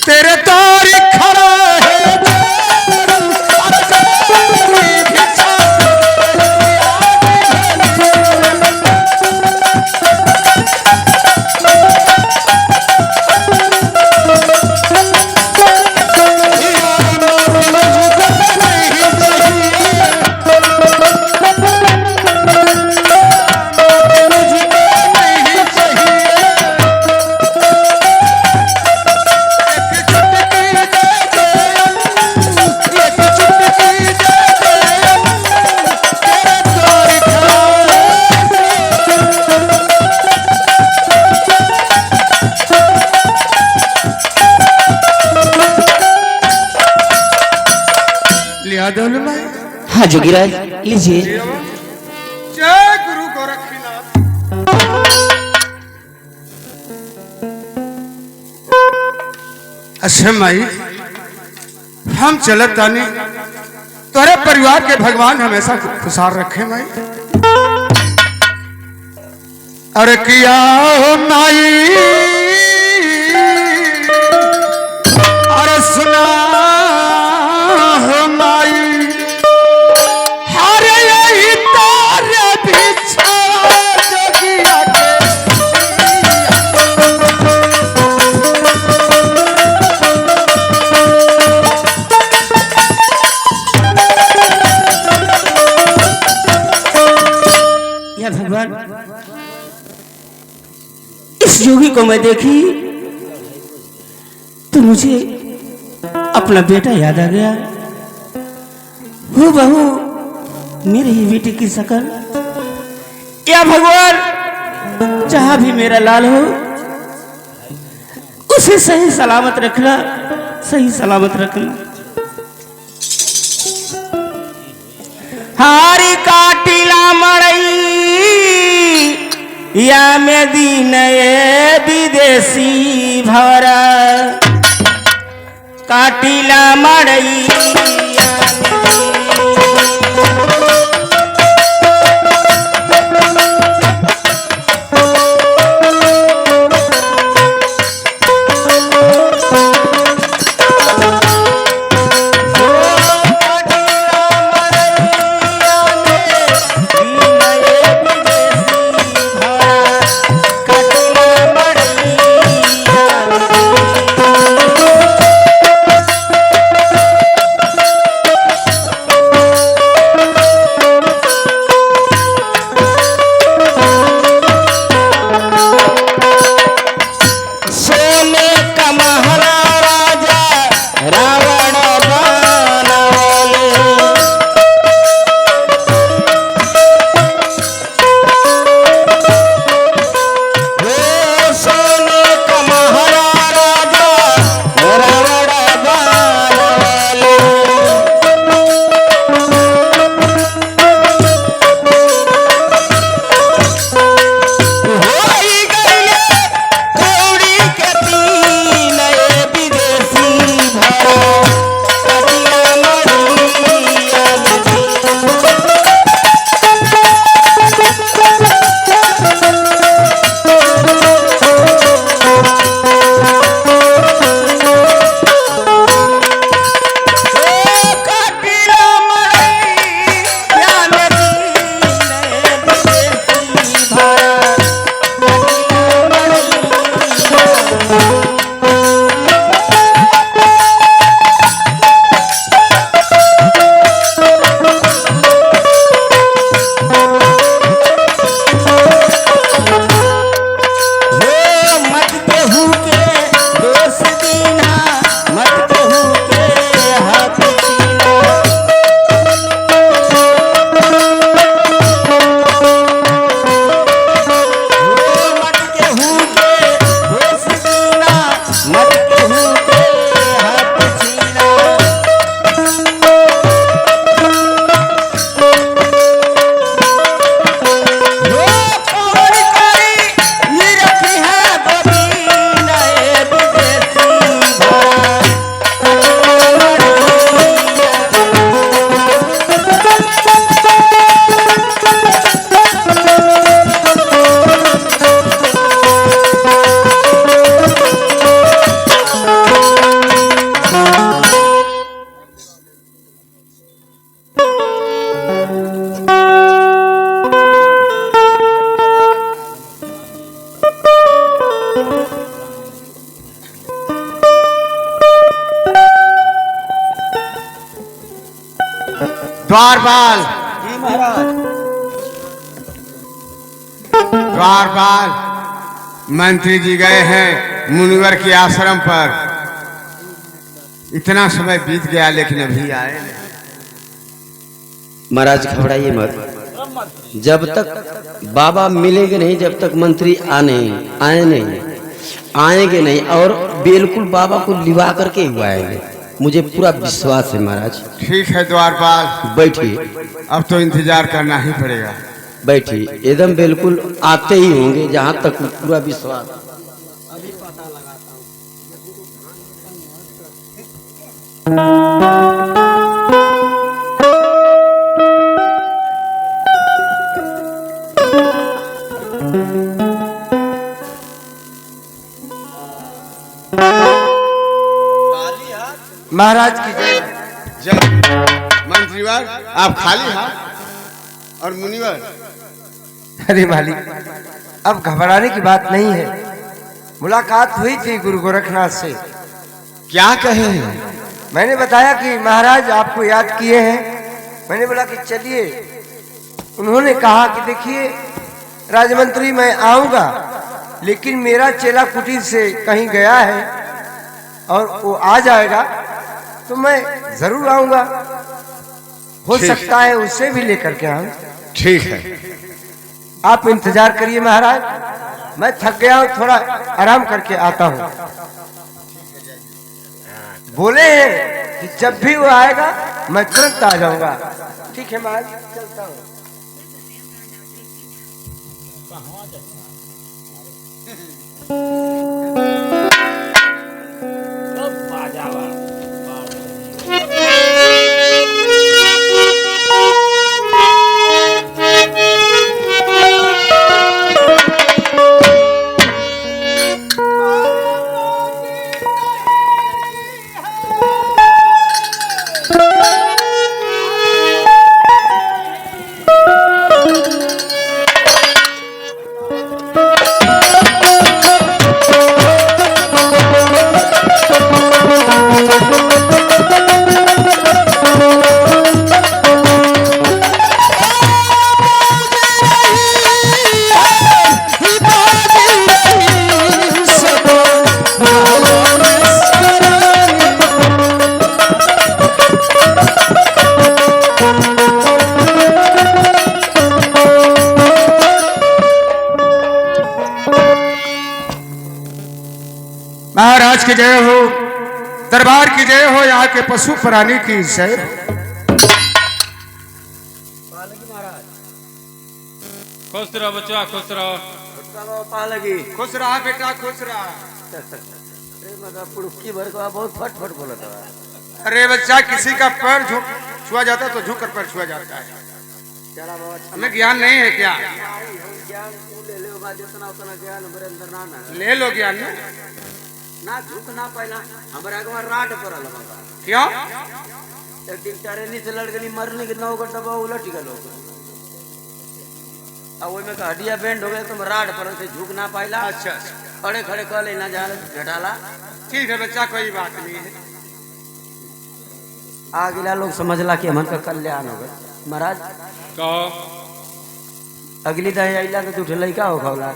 तेरे तार खड़ा है हाँ जोगीराज लीजिए। जय गुरु गोरखनाथ। अच्छा माई हम चलत तानी तोरे परिवार के भगवान हमेशा खुशहाल रखे माई। अरे किया हो माई अरे सुना हो माई भगवान इस योगी को मैं देखी तो मुझे अपना बेटा याद आ गया। हो बहू मेरे ही बेटे की शक्ल। या भगवान जहां भी मेरा लाल हो उसे सही सलामत रखना, सही सलामत रखना। हारी काटिला मड़ई या में दीन ये विदेशी भरा काटिला मड़ई द्वारपाल, जी महाराज। द्वारपाल, मंत्री जी गए हैं मुनिवर के आश्रम पर। इतना समय बीत गया लेकिन अभी आए नहीं। महाराज घबराइए मत, जब तक बाबा मिलेंगे नहीं, जब तक मंत्री आए नहीं, आएंगे नहीं, और बिल्कुल बाबा को लिवा करके ही आएंगे, मुझे पूरा विश्वास है महाराज। ठीक है द्वारपाल, बैठिए, अब तो इंतजार करना ही पड़ेगा। बैठिए, एकदम बिल्कुल आते ही होंगे, जहां तक पूरा विश्वास। महाराज की जय। जय मंत्रीवर, आप खाली हाथ और मुनिवर। अरे मालिक, अब घबराने की बात नहीं है। मुलाकात हुई थी गुरु गोरखनाथ से। क्या कहे हैं? मैंने बताया कि महाराज आपको याद किए हैं। मैंने बोला कि चलिए। उन्होंने कहा कि देखिए राजमंत्री, मैं आऊंगा, लेकिन मेरा चेला कुटीर से कहीं गया है और वो आ जाएगा तो मैं जरूर आऊंगा। हो ठीक। सकता है उससे भी लेकर के आऊं। ठीक है, आप इंतजार करिए महाराज, मैं थक गया हूँ, थोड़ा आराम करके आता हूँ। बोले हैं कि जब भी वो आएगा मैं तुरंत आ जाऊंगा। ठीक है महाराज, चलता हूँ। महाराज की जय हो, दरबार की जय हो, यहाँ के पशु प्राणी की जय। खुश रहो बच्चा, खुश रहो। पालगी खुश रहा बेटा, खुश रहा। पुड़की भर को बहुत फट बोला था। अरे बच्चा, किसी का पैर छुआ जाता है तो झुक कर पैर छुआ जाता है। हमें ज्ञान नहीं है क्या? ले लो ज्ञान ना झुक ना पाइला, हमारे आगे राट पड़ल। क्यों? एक दिन ट्रेनी से लड़ गई, मरने के 9 घंटा उलट गल। में हड्डिया बैंड हो गया, तुम राट पड़ल से झुक ना पाइला। अच्छा, खड़े खड़े कह लेना जान घटाला। ठीक है बच्चा, कोई बात नहीं है। आ गिला लोग समझला कि हमन का कल्याण हो गए। महाराज कहो। अगली दही अला तो तू लड़का हो खौला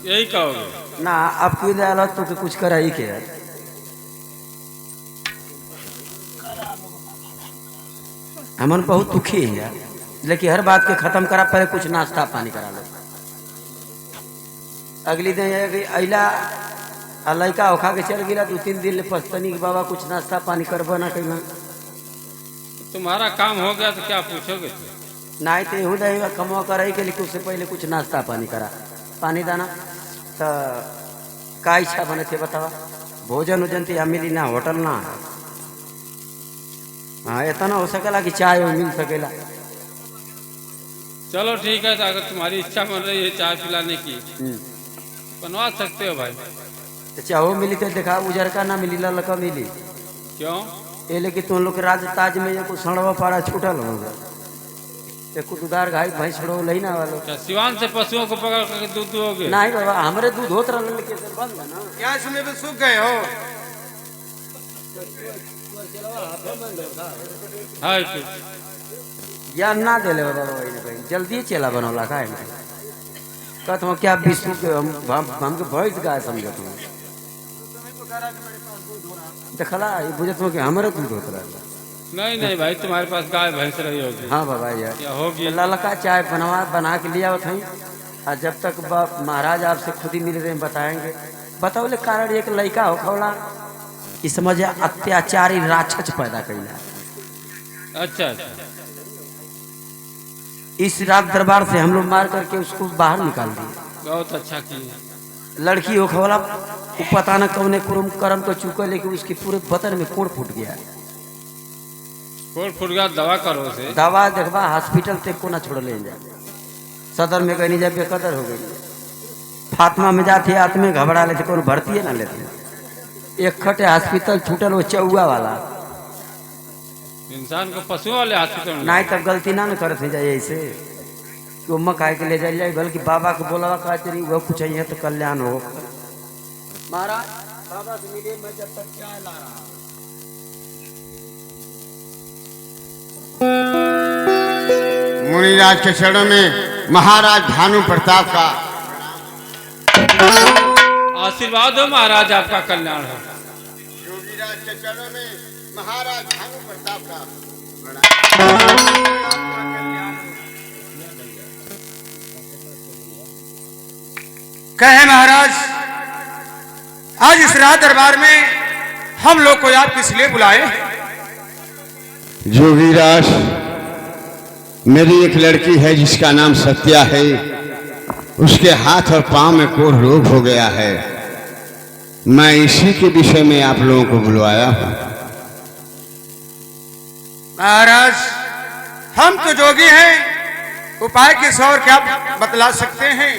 यही कहोगे? ना, अब क्यों दयाल तो कुछ करा ही के। हमन बहुत दुखी है यार, लेकिन हर बात के खत्म करा, पहले कुछ नाश्ता पानी करा लो। अगली दिन अला लड़का उखा के चल गिला, 2-3 दिन पछतनी कि बाबा कुछ नाश्ता पानी करबो ना कहीं। तुम्हारा काम हो गया तो क्या पूछोगे? नहीं तो यहू दही कमवा कराई के लिए उससे पहले कुछ नाश्ता पानी करा, पानी दाना। तो का इच्छा बने थे बतावा? भोजन वोजन तो यहाँ मिली ना, होटल ना। हाँ, इतना हो सकेला कि चाय वो मिल सकेला। चलो ठीक है, तो अगर तुम्हारी इच्छा बन रही है चाय पिलाने की, बनवा सकते हो भाई। तो चाहो मिली तो देखा, उजर का ना मिली, ललका मिली। क्यों? ये लेकिन तुम लोग के राज ताज में ये कुछ सड़वा पाड़ा छूटल होगा, कुछ उदार गाय भैंस छोड़ो नहीं ना वालों। क्या सिवान से पशुओं को पकड़ करके दूध दोगे? नहीं बाबा, हमारे दूध होत रहा लेकिन बंद है ना। क्या इसमें भी सूख गए हो? है कुछ ज्ञान ना दे ले बाबा वही ना कहीं जल्दी चेला बनौला का है कहत हम क्या विष्णु के हमके भैंस गाय समझत हूँ देखला ये बुझत हो कि हमारे दूध होत रहा नहीं नहीं भाई, तुम्हारे पास गाय भैंस रही होगी। हाँ बाबा यार या होगी। ललका चाय बना के लिया था और जब तक महाराज आपसे खुद ही मिल रहे हैं बताएंगे। बताओले कारण एक लड़का हो खौला इस समझ अत्याचारी राक्षस पैदा कैला। अच्छा अच्छा, इस रात दरबार से हम लोग मार करके उसको बाहर निकाल दिए। बहुत अच्छा किया। लड़की हो खौला पता न कौने कर्म को चूका लेकिन उसके पूरे बदन में कोड़ फूट गया। कोड़ फूट गया, दवा करो उसे। दवा देखबा हॉस्पिटल तक को ना छोड़ ले जा सदर में कहीं जब बेकदर हो गई। फातिमा में जाती आदमी घबरा लेते कौन भर्ती ना लेते। एक खटे हॉस्पिटल छूटल वो चौआ वाला इंसान को पशु वाले हॉस्पिटल में नहीं तब गलती ना करते जाए ऐसे कि उम्मा कह के ले जाए बल्कि बाबा को बोला कहा तेरी वो कुछ है तो कल्याण हो। महाराज बाबा से मिले मैं जब तक चाय ला रहा हूं। मुनिराज के चरणों में महाराज भानु प्रताप का आशीर्वाद हो महाराज, आपका कल्याण हो। योगीराज के चरणों में महाराज भानु प्रताप का कहे महाराज, आज इस रात दरबार में हम लोग को आप किस लिए बुलाए? योगीराज, मेरी एक लड़की है जिसका नाम सत्या है। उसके हाथ और पांव में कोढ़ रोग हो गया है। मैं इसी के विषय में आप लोगों को बुलवाया हूं। महाराज, हम तो जोगी हैं, उपाय किस और क्या बतला सकते हैं?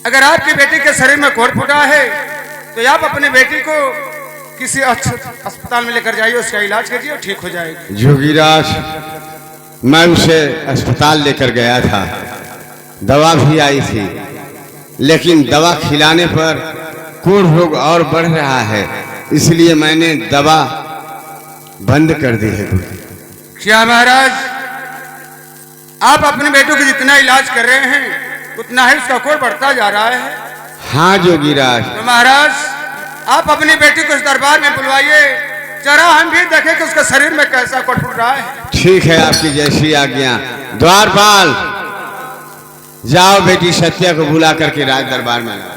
अगर आपकी बेटी के शरीर में कोढ़ फूटा है तो आप अपनी बेटी को किसी अस्पताल में लेकर जाइए, उसका इलाज कीजिए, ठीक हो जाएगी। जोगीराज, मैं उसे अस्पताल लेकर गया था, दवा भी आई थी, लेकिन दवा खिलाने पर कोढ़ रोग और बढ़ रहा है, इसलिए मैंने दवा बंद कर दी है। क्या महाराज, आप अपने बेटों के जितना इलाज कर रहे हैं उतना ही उसका कोढ़ बढ़ता जा रहा है? हाँ जोगीराज। तो महाराज, आप अपनी बेटी को इस दरबार में बुलवाइए, जरा हम भी देखें कि उसके शरीर में कैसा कोढ़ फूट रहा है। ठीक है, आपकी जैसी आज्ञा। द्वारपाल, जाओ बेटी सत्या को बुला करके राज दरबार में लाओ।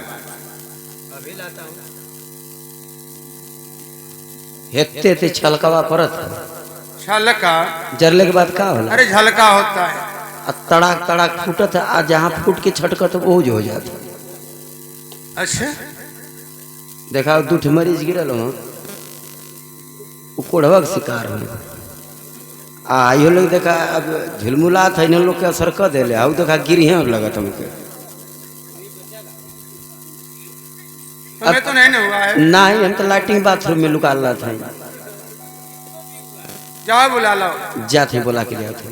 हेते ते छलकवा परत झलका? जरले के बाद का होला? अरे झलका होता है। तड़ाक तड़ाक फूटत है, आ जहाँ फूट के छटकत ओझ हो जाता। अच्छा, देखा दूठ मरीज गिरल हो कोढ़वा के शिकार हो। यो लोग देखा अब झुलमुला था, इन लोग के असर कर दिले। आउ देखा गिरी है लगत हमके। तुम्हें तो नहीं हुआ है? नहीं, हम तो लैट्रिन बाथरूम में लुका ला था। जाओ बुला लो। जाते बोला के लिया था।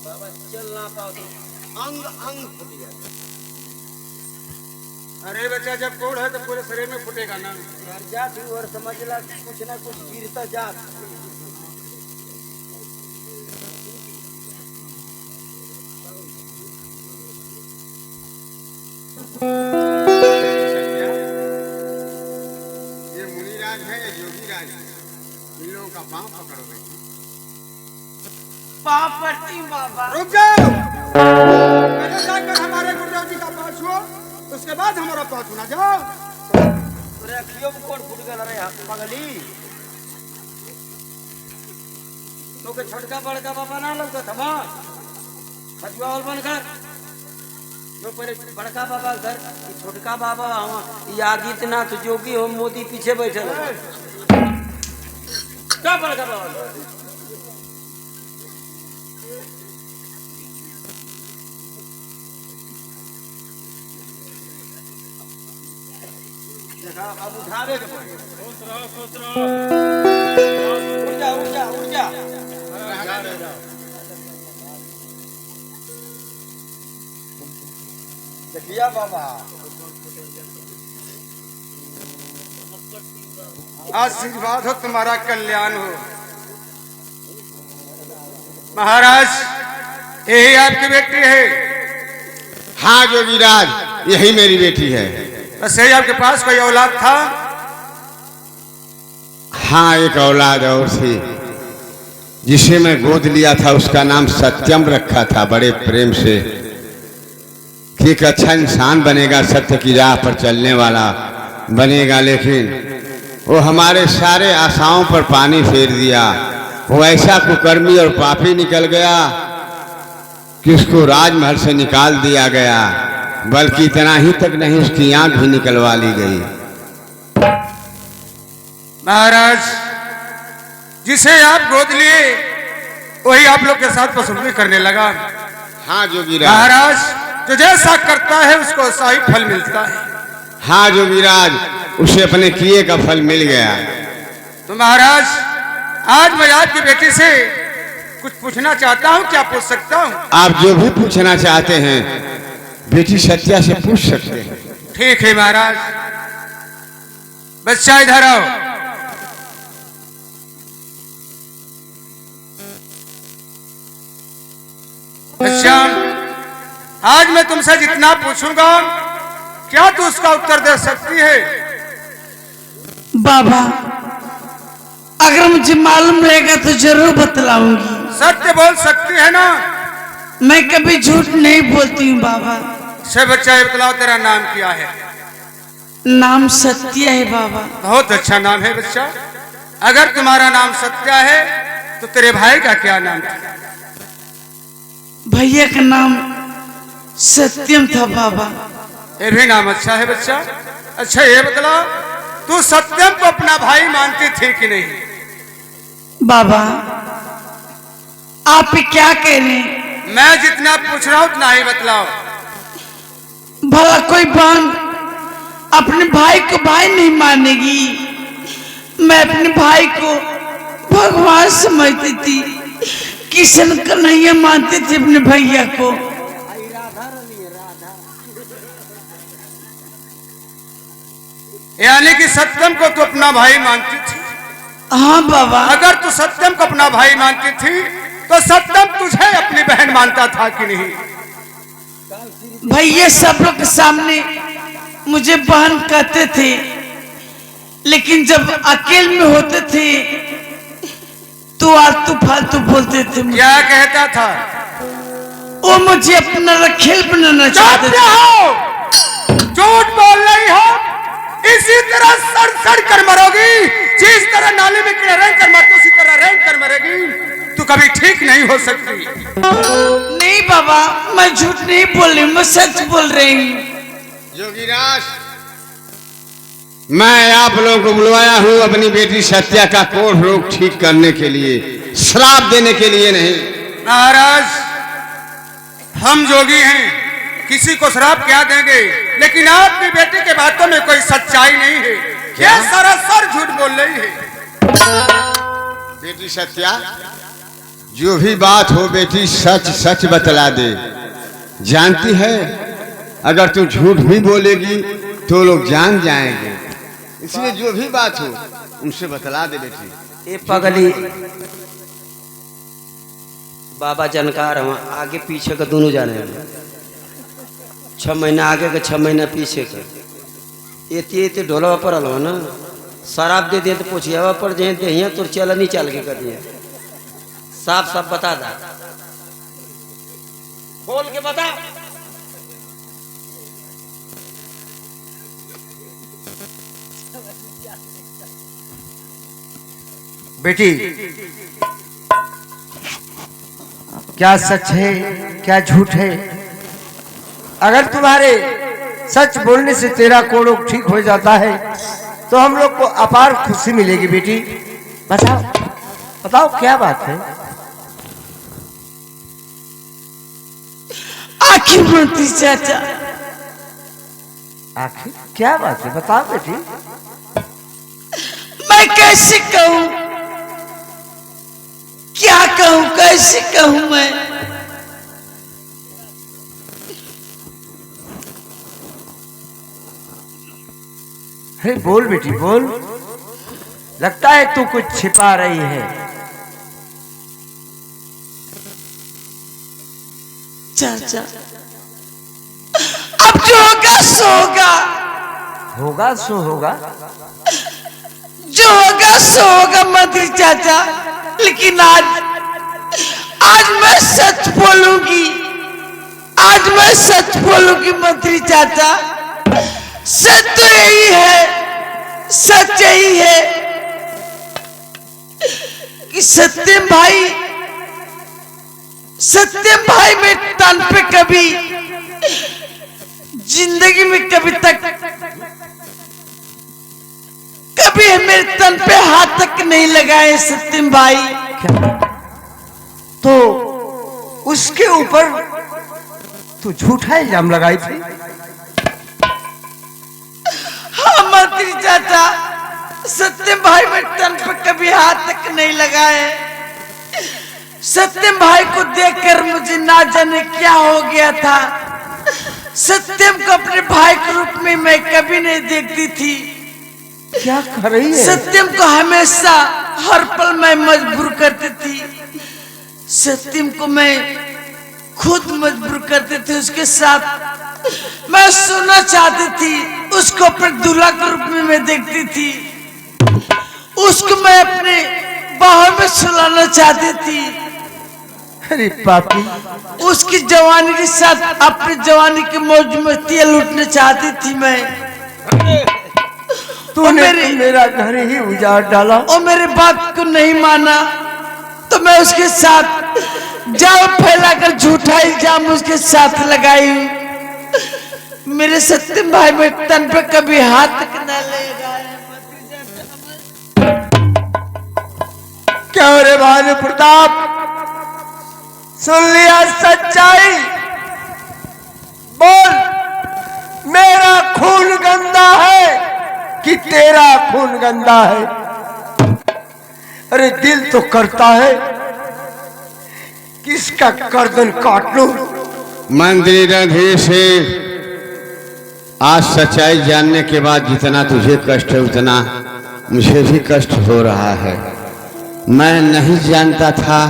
बाबा चल ना पाओ तो अंग अंग फूट गया। अरे बच्चा, जब कोढ़ है तो पूरे शरीर में फूटेगा ना। जात और समझ ला कुछ ना कुछ गिरता जात। ये मुनिराज है या योगीराज है? इन लोगों का पांव पकड़ो बेटी। पापटी बाबा। रुक जाओ, पहले जाकर हमारे गुरुदेव जी का पांव छुओ, उसके बाद हमारा पांव छूना। जाओ। तोरे अखियों में कोढ़ फूट गया रे पगली। तो के छोटका बड़का बाबा ना लगता था। खजुआ और बनकर जो पहले बड़का बाबा घर, छोटका बाबा हम आदित्यनाथ जोगी हो, मोदी पीछे बैठे। क्या बड़का बाबा? अब उठावे के पड़ेगा। उठ जा उठ जा उठ जा। देखिया बाबा आशीर्वाद हो, तुम्हारा कल्याण हो। महाराज, यही आपकी बेटी है? हाँ जोगीराज, यही मेरी बेटी है। बस यही आपके पास कोई औलाद था? हाँ, एक औलाद और थी जिसे मैं गोद लिया था, उसका नाम सत्यम रखा था, बड़े प्रेम से कि एक अच्छा इंसान बनेगा, सत्य की राह पर चलने वाला बनेगा। लेकिन वो हमारे सारे आशाओं पर पानी फेर दिया। वो ऐसा कुकर्मी और पापी निकल गया कि उसको राजमहल से निकाल दिया गया, बल्कि इतना ही तक नहीं, उसकी आंख भी निकलवा ली गई। महाराज, जिसे आप गोद लिए वही आप लोग के साथ वसूली करने लगा। हाँ जोगीराज। महाराज, जो जैसा करता है उसको वैसा ही फल मिलता है। हाँ जोगीराज, उसे अपने किए का फल मिल गया। तो महाराज, आज मैं आपकी बेटी से कुछ पूछना चाहता हूँ, क्या पूछ सकता हूँ? आप जो भी पूछना चाहते हैं बेटी सत्या से पूछ सकते हैं। ठीक है महाराज। बच्चा इधर आओ। बच्चा, आज मैं तुमसे जितना पूछूंगा क्या तू उसका उत्तर दे सकती है? बाबा, अगर मुझे मालूम रहेगा तो जरूर बतलाऊंगी। सत्य बोल सकती है ना? मैं कभी झूठ नहीं बोलती हूँ बाबा। से बच्चा, ये बतलाओ तेरा नाम क्या है? नाम सत्य है बाबा। बहुत अच्छा नाम है बच्चा। अगर तुम्हारा नाम सत्य है तो तेरे भाई का क्या नाम था? भैया का नाम सत्यम था बाबा। ये भी नाम अच्छा है बच्चा। अच्छा ये बतलाओ, तू सत्यम को अपना भाई मानती थी कि नहीं? बाबा, आप क्या कह रहे हैं? मैं जितना पूछ रहा हूं उतना ही बतलाओ। भला कोई बहन अपने भाई को भाई नहीं मानेगी? मैं अपने भाई को भगवान समझती थी, किशन कन्हैया मानते थे अपने भैया को। यानी कि सत्यम को तू अपना भाई मानती थी? हाँ बाबा। अगर तू सत्यम को अपना भाई मानती थी तो सत्यम तुझे अपनी बहन मानता था कि नहीं? भैया सब लोग के सामने मुझे बहन कहते थे, लेकिन जब अकेले में होते थे तो आलतू फालतू बोलते थे। क्या कहता था? वो मुझे अपना रखेल बनाना चाहते थे। हो, झूठ बोल रही हो। इसी तरह सड़ सड़ कर मरोगी। जिस तरह नाली में कीड़े रेंग कर मरती उसी तरह रेंग कर मरेगी। तू कभी ठीक नहीं हो सकती। नहीं बाबा, मैं झूठ नहीं बोल रही, मैं सच बोल रही हूँ। जोगीराज, मैं आप लोगों को बुलवाया हूँ अपनी बेटी सत्या का कोढ़ रोग ठीक करने के लिए, श्राप देने के लिए नहीं। महाराज, हम जोगी हैं, किसी को श्राप क्या देंगे? लेकिन आपकी बेटी के बातों में कोई सच्चाई नहीं है। क्या सरासर झूठ बोल रही है? बेटी सत्या, जो भी बात हो बेटी सच सच बतला दे। जानती है अगर तू झूठ भी बोलेगी तो लोग जान जाएंगे, इसलिए जो भी बात हो उनसे बतला दे बेटी। ए पगली, बाबा जानकार हम आगे पीछे का दोनों जाने हैं। 6 महीना आगे का 6 महीना पीछे का। एते ढोलवा पर अलवा ना, शराब दे दिए तो पूछिया पर जे दहिया तो चल नहीं चल के कर दिया। साफ साफ बता दा, खोल के बता। बेटी, क्या सच है क्या झूठ है? अगर तुम्हारे सच बोलने से तेरा कोड़ोग ठीक हो जाता है तो हम लोग को अपार खुशी मिलेगी। बेटी बताओ, बताओ क्या बात है? आखिर बोलती चाचा, आखिर क्या बात है? बताओ बेटी। मैं कैसे कहूँ, क्या कहूँ, कैसे कहूँ मैं? अरे बोल बेटी बोल, लगता है तू कुछ छिपा रही है। चाचा अब जो होगा सो होगा, होगा सो होगा। जो होगा सो होगा मंत्री चाचा, लेकिन आज मैं सच बोलूंगी, आज मैं सच बोलूंगी मंत्री चाचा। सच तो यही है, सच यही है कि सत्यम भाई में तन पे कभी जिंदगी में कभी मेरे तन पे हाथ तक नहीं लगाए सत्यम भाई। तो उसके ऊपर तू झूठा इल्जाम लगाई थी। हाँ मंत्री चाचा, सत्यम भाई में तन पे कभी हाथ तक नहीं लगाए। सत्यम भाई को देखकर मुझे ना जाने क्या हो गया था। सत्यम को अपने भाई के रूप में मैं कभी नहीं देखती थी। क्या कर रही है? सत्यम को हमेशा हर पल मैं मजबूर करती थी। सत्यम को मैं खुद मजबूर करती थी, उसके साथ मैं सोना चाहती थी। उसको अपने दूल्हा के रूप में मैं देखती थी। उसको मैं अपने बाहों में सुलाना चाहती थी। अरे पापी, उसकी जवानी के साथ अपनी जवानी की मौज मस्तियां लूटना चाहती थी मैं। तूने मेरा घर ही उजाड़ डाला और मेरे बात को नहीं माना तो मैं उसके साथ जाल फैलाकर झूठा इल्जाम उसके साथ लगाई। मेरे सत्यम भाई में तन पे कभी हाथ तक न लगाए। क्या रे भानु प्रताप, सुन लिया सच्चाई? बोल, मेरा खून गंदा है कि तेरा खून गंदा है? अरे दिल तो करता है किसका गर्दन काट लूं। मंत्री रणधीर सिंह, आज सच्चाई जानने के बाद जितना तुझे कष्ट है उतना मुझे भी कष्ट हो रहा है। मैं नहीं जानता था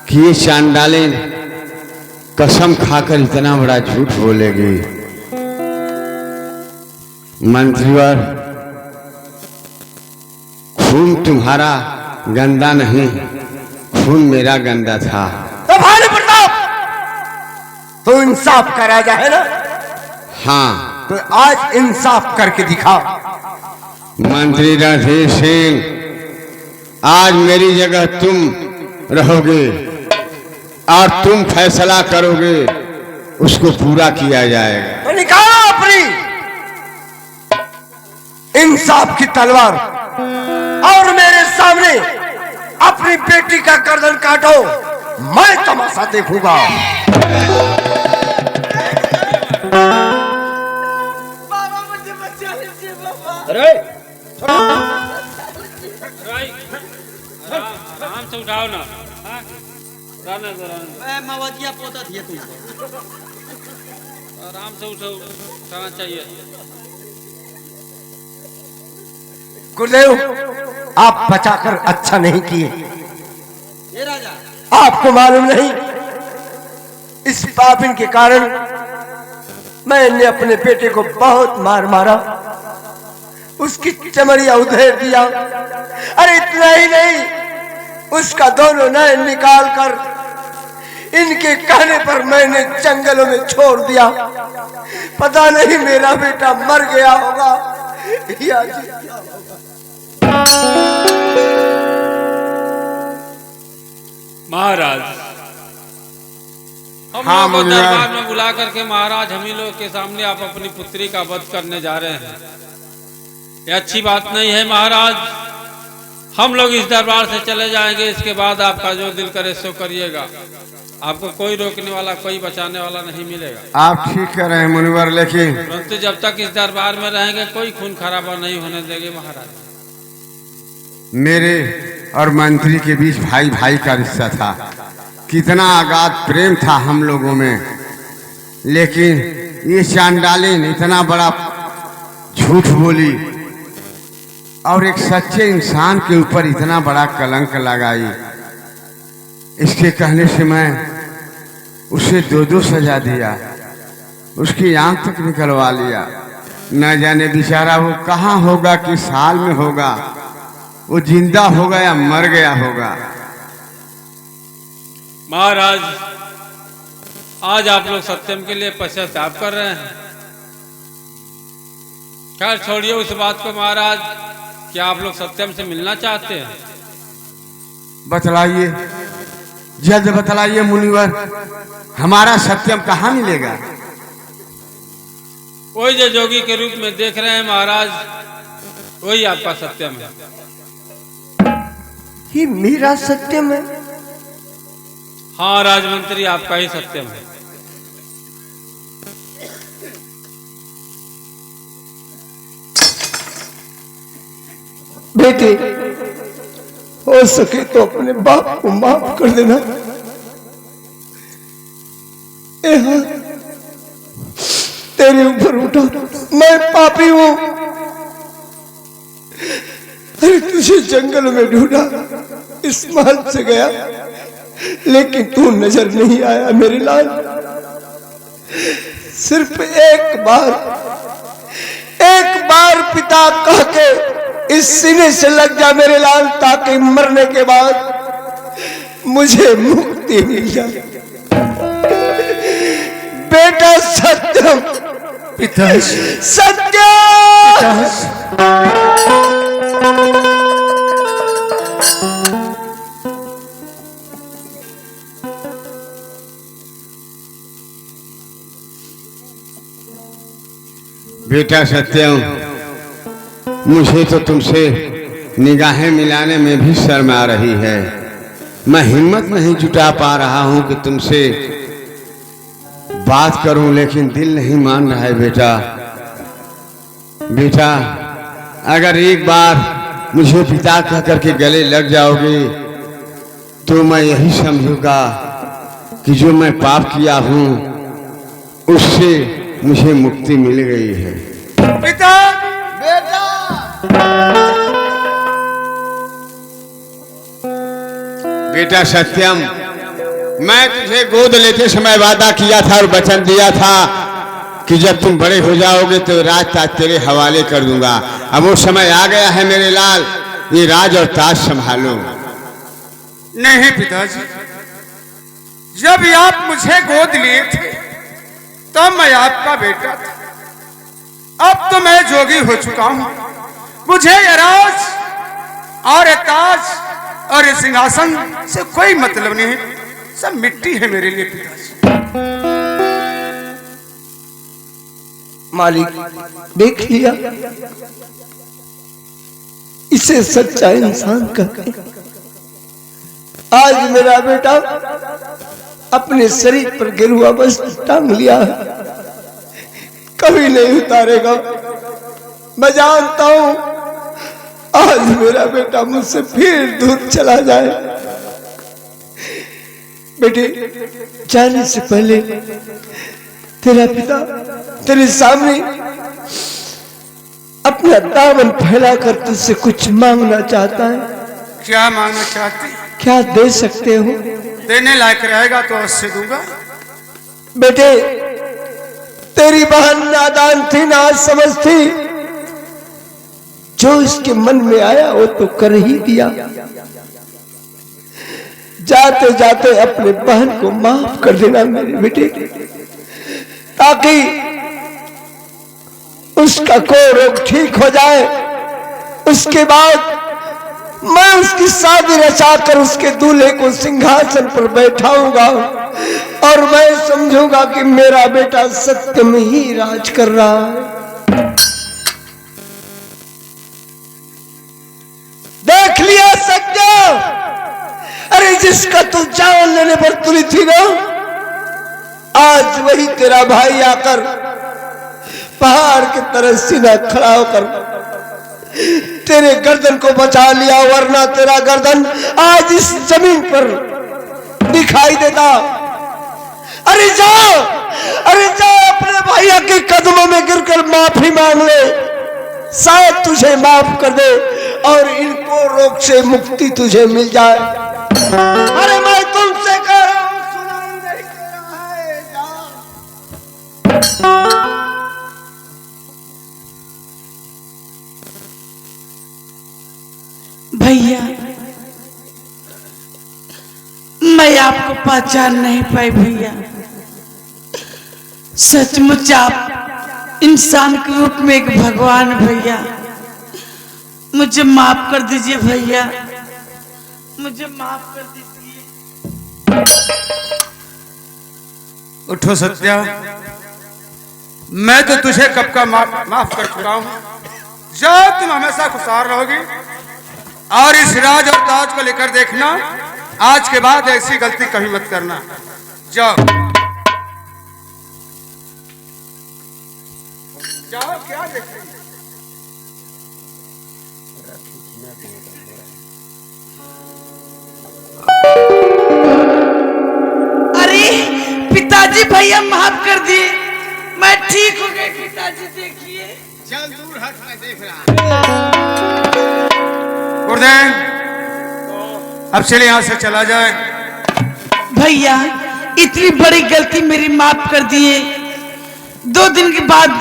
कि ये चांडालिन कसम खाकर इतना बड़ा झूठ बोलेगी। मंत्रीवर, खून तुम्हारा गंदा नहीं, खून मेरा गंदा था। तो भानु प्रताप, तो इंसाफ का राजा है ना? हाँ, तो आज इंसाफ करके दिखा। मंत्री रणधीर सिंह, आज मेरी जगह तुम रहोगे और तुम फैसला करोगे, उसको पूरा किया जाएगा। तो निकालो अपनी इंसाफ की तलवार और मेरे सामने अपनी बेटी का गर्दन काटो, मैं तमाशा देखूंगा। बाबा मुझे बचा लीजिए बाबा। अरे आराम से उठाओ ना। हाँ? रहने दो, रहने दो। मैं मवदिया पोता थी तुम। आराम से उठाना चाहिए। गुरुदेव, आप बचाकर अच्छा नहीं किए। ये राजा, आपको मालूम नहीं, इस पापिन के कारण मैंने अपने बेटे को बहुत मार मारा, उसकी चमड़िया उधेड़ दिया। अरे इतना ही नहीं, उसका दोनों नैन निकाल कर इनके कहने पर मैंने जंगलों में छोड़ दिया। पता नहीं मेरा बेटा मर गया होगा या जिंदा होगा। महाराज, हम हाँ, लोग को मुनिवर। दरबार में बुला करके महाराज हम ही लोग के सामने आप अपनी पुत्री का वध करने जा रहे हैं। ये अच्छी बात नहीं है महाराज। हम लोग इस दरबार से चले जाएंगे, इसके बाद आपका जो दिल करे सो करिएगा। आपको कोई रोकने वाला, कोई बचाने वाला नहीं मिलेगा। आप ठीक कह रहे हैं मुनिवर, लेकिन परंतु जब तक इस दरबार में रहेंगे कोई खून खराबा नहीं होने देंगे महाराज। मेरे और मंत्री के बीच भाई भाई का रिश्ता था, कितना अगाध प्रेम था हम लोगों में, लेकिन ये चांडालिन इतना बड़ा झूठ बोली और एक सच्चे इंसान के ऊपर इतना बड़ा कलंक लगाई। इसके कहने से मैं उसे 2-2 सजा दिया, उसकी आंख तक निकलवा लिया। न जाने बेचारा वो कहाँ होगा, किस हाल में होगा, वो जिंदा होगा या मर गया होगा। महाराज, आज आप लोग सत्यम के लिए पश्चाताप कर रहे हैं। खैर छोड़िए उस बात को महाराज, क्या आप लोग सत्यम से मिलना चाहते हैं? बतलाइए, जल्द बतलाइए मुनिवर, हमारा सत्यम कहाँ मिलेगा? वही जो जोगी के रूप में देख रहे हैं महाराज, वही आपका सत्यम है। ये मेरा सत्यम है? हाँ राजमंत्री, आपका ही सत्यम है। बेटे, हो सके तो अपने बाप को माफ कर देना। ए हाँ, तेरे ऊपर उठा, मैं पापी हूं। अरे तुझे जंगल में ढूंढा, इस महल से गया, लेकिन तू नजर नहीं आया मेरे लाल। सिर्फ एक बार पिता कह के इस सीने से लग जा मेरे लाल, ताकि मरने के बाद मुझे मुक्ति मिल जाए। बेटा सत्यम, पिताजी, सत्यम, बेटा सत्यम, मुझे तो तुमसे निगाहें मिलाने में भी शर्म आ रही है। मैं हिम्मत नहीं जुटा पा रहा हूं कि तुमसे बात करूं, लेकिन दिल नहीं मान रहा है। बेटा, अगर एक बार मुझे पिता कह करके गले लग जाओगे तो मैं यही समझूंगा कि जो मैं पाप किया हूं उससे मुझे मुक्ति मिल गई है। पिता, बेटा सत्यम, मैं तुझे गोद लेते समय वादा किया था और वचन दिया था कि जब तुम बड़े हो जाओगे तो राज ताज तेरे हवाले कर दूंगा। अब वो समय आ गया है मेरे लाल, ये राज और ताज संभालो। नहीं पिताजी, जब आप मुझे गोद लिए थे तब मैं आपका बेटा था। अब तो मैं जोगी हो चुका हूं। मुझे ये राज और ये ताज और ये सिंहासन से कोई मतलब नहीं है, सब मिट्टी है मेरे लिए पिताजी। मालिक देख लिया, इसे सच्चा इंसान कहते हैं। आज मेरा बेटा अपने शरीर पर गिरुआ वस्त्र टांग लिया है, कभी नहीं उतारेगा। मैं जानता हूं आज मेरा बेटा मुझसे फिर दूर चला जाए। बेटे, जाने से पहले तेरा पिता तेरे सामने अपना दामन फैलाकर तुझसे कुछ मांगना चाहता है। क्या मांगना चाहते? क्या दे सकते हो? देने लायक रहेगा तो अवश्य दूंगा। बेटे, तेरी बहन नादान थी, ना समझ थी, जो इसके मन में आया वो तो कर ही दिया। जाते जाते अपने बहन को माफ कर देना मेरे बेटे, ताकि उसका कोई रोग ठीक हो जाए। उसके बाद मैं उसकी शादी रचाकर उसके दूल्हे को सिंहासन पर बैठाऊंगा और मैं समझूंगा कि मेरा बेटा सत्य में ही राज कर रहा है। देख लिया सत्य? अरे जिसका तू चावल लेने पर तुली थी ना, आज वही तेरा भाई आकर पहाड़ की तरह सीधा खड़ा होकर तेरे गर्दन को बचा लिया, वरना तेरा गर्दन आज इस जमीन पर दिखाई देता। अरे जाओ अपने भैया के कदमों में गिरकर माफी मांग ले। शायद तुझे माफ कर दे और इनको रोग से मुक्ति तुझे मिल जाए। अरे मैं तुमसे कह रहा हूं, सुनाई नहीं दे रहा है, जा। भैया मैं आपको पहचान नहीं पाई भैया। सचमुच आप इंसान के रूप में एक भगवान भैया। मुझे माफ कर दीजिए भैया, मुझे माफ कर दीजिए। उठो सत्या, मैं तो तुझे कब का माफ कर चुका हूं। जाओ, तुम हमेशा खुशहाल रहोगी और इस राज और ताज को लेकर देखना, आज के बाद ऐसी गलती कभी मत करना। जाओ जाओ, क्या देख रही है? अरे पिताजी भैया माफ कर दिए, मैं ठीक हो गई पिताजी। देखिए चल दूर हट, मैं देख रहा। गुरुदेव, अब चलिए यहाँ से चला जाए। भैया इतनी बड़ी गलती मेरी माफ कर दिए। 2 दिन के बाद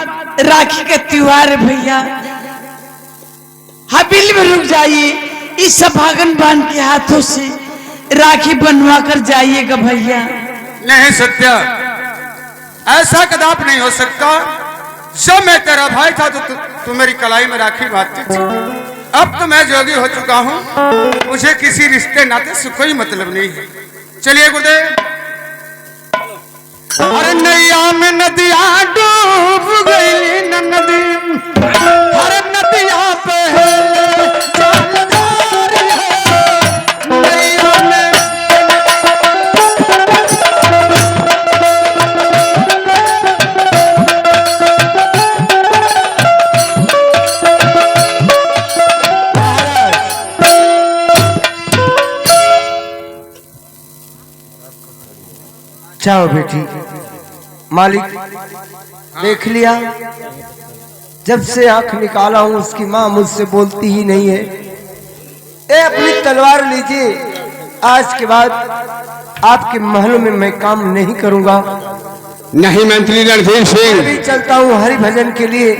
राखी का त्योहार है भैया, हवेली में रुक जाइए। इस सभागन बांध के हाथों से राखी बनवा कर जाइएगा भैया। नहीं सत्या, ऐसा कदाप नहीं हो सकता। जब मैं तेरा भाई था तो तू मेरी कलाई में राखी बांधती थी। अब तो मैं जोगी हो चुका हूँ, मुझे किसी रिश्ते नाते से कोई मतलब नहीं है। चलिए गुरुदेव। अरे नैया में नदिया डूब गई न नदी, हर नदिया पे चालदार है। नैया में जाओ बेटी, मालिक देख लिया, जब से आंख निकाला हूं उसकी माँ मुझसे बोलती ही नहीं है। ए अपनी तलवार लीजिए, आज के बाद आपके महलों में मैं काम नहीं करूंगा। नहीं मंत्री रणधीर सिंह, मैं भी चलता हूँ हरि भजन के लिए।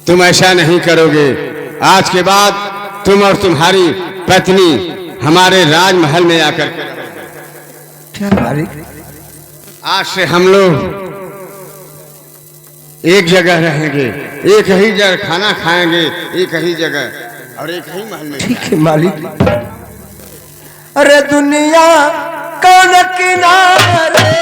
तुम ऐसा नहीं करोगे। आज के बाद तुम और तुम्हारी पत्नी हमारे राजमहल में आकर, क्या मालिक? आज से हम लोग एक जगह रहेंगे, एक ही जगह खाना खाएंगे, एक ही जगह और एक ही महल में। ठीक है मालिक। अरे दुनिया कौन किनारे